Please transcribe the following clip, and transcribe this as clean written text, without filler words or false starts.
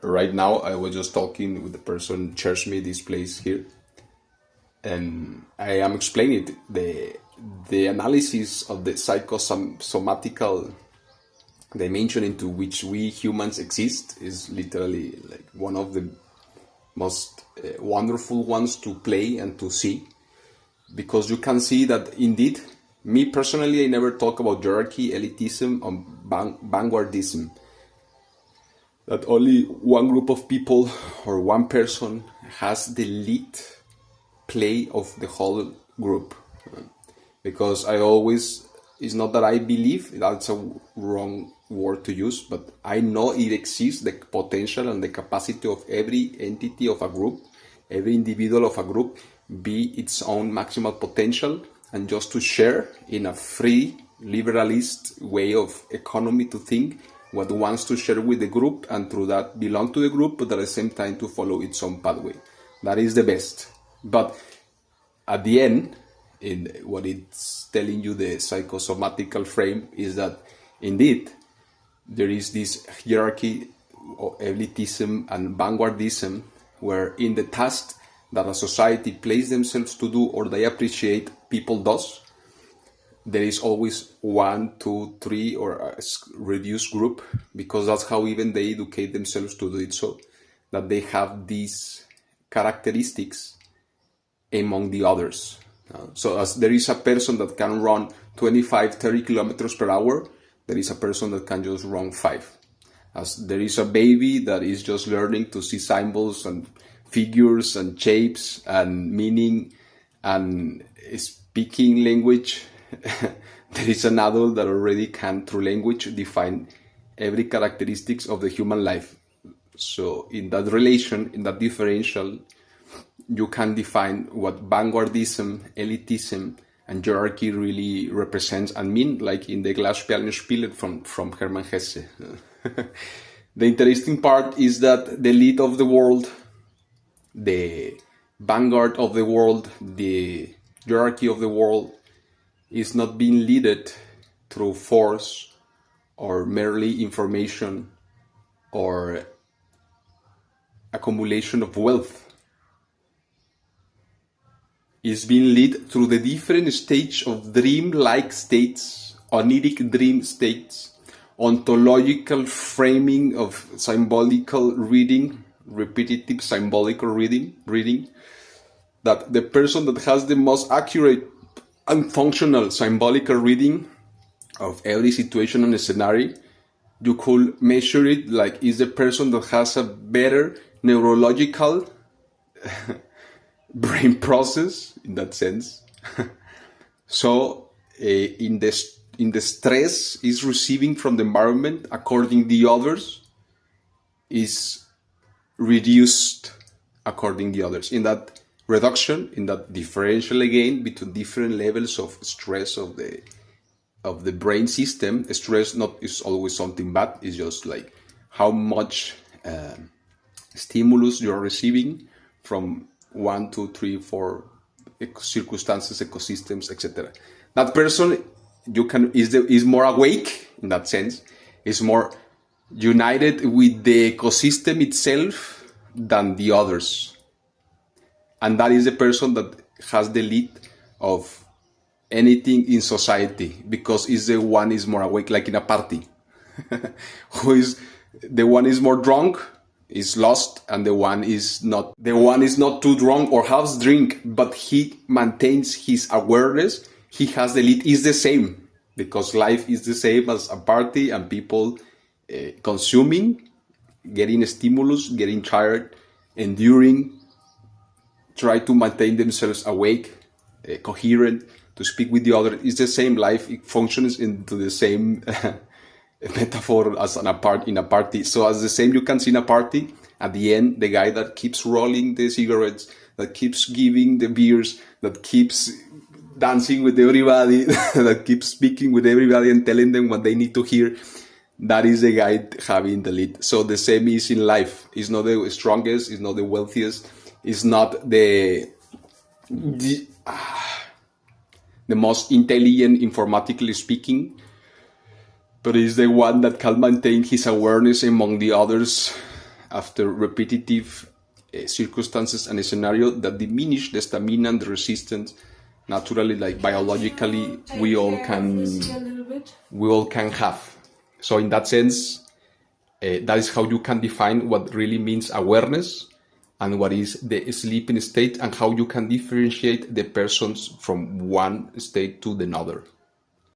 right now I was just talking with the person shares me this place here, and I am explaining the analysis of the psychosomatical dimension into which we humans exist is literally like one of the most wonderful ones to play and to see, because you can see that indeed, me personally, I never talk about hierarchy, elitism, or vanguardism. That only one group of people or one person has the lead play of the whole group. Because I always, it's not that I believe, that's a wrong word to use, but I know it exists, the potential and the capacity of every entity of a group, every individual of a group, be its own maximal potential, and just to share in a free, liberalist way of economy to think what wants to share with the group, and through that belong to the group, but at the same time to follow its own pathway. That is the best. But at the end, in what it's telling you, the psychosomatical frame, is that indeed there is this hierarchy of elitism and vanguardism, where in the task that a society places themselves to do or they appreciate people does, there is always 1, 2, 3 or a reduced group, because that's how even they educate themselves to do it, so that they have these characteristics among the others. So as there is a person that can run 25, 30 kilometers per hour, there is a person that can just run 5. As there is a baby that is just learning to see symbols and figures and shapes and meaning and speaking language, there is an adult that already can, through language, define every characteristics of the human life. So in that relation, in that differential, you can define what vanguardism, elitism, and hierarchy really represents and mean, like in the Glasspielenspiele from Hermann Hesse. The interesting part is that the elite of the world, the vanguard of the world, the hierarchy of the world, is not being led through force or merely information or accumulation of wealth. Is being led through the different stage of dream-like states, oniric dream states, ontological framing of symbolical reading, repetitive symbolical reading, that the person that has the most accurate and functional symbolical reading of every situation and scenario, you could measure it like is the person that has a better neurological brain process in that sense. So in the stress is receiving from the environment according the others is reduced according the others. In that reduction, in that differential again between different levels of stress of the brain system, stress not is always something bad, it's just like how much stimulus you're receiving from 1, 2, 3, 4 circumstances, ecosystems, etc. That person is more awake in that sense, is more united with the ecosystem itself than the others, and that is the person that has the lead of anything in society, because is the one is more awake, like in a party. Who is the one is more drunk is lost, and the one is not too drunk or half drink, but he maintains his awareness, he has the lead, is the same, because life is the same as a party, and people consuming, getting stimulus, getting tired, enduring, try to maintain themselves awake, coherent, to speak with the other. It's the same life, it functions into the same metaphor as in a party. So as the same you can see in a party, at the end, the guy that keeps rolling the cigarettes, that keeps giving the beers, that keeps dancing with everybody, that keeps speaking with everybody and telling them what they need to hear, that is the guy having the lead. So the same is in life. It's not the strongest, it's not the wealthiest, it's not the most intelligent informatically speaking, but is the one that can maintain his awareness among the others after repetitive circumstances and a scenario that diminish the stamina and the resistance naturally, like biologically, we all can have. So in that sense, that is how you can define what really means awareness and what is the sleeping state, and how you can differentiate the persons from one state to another.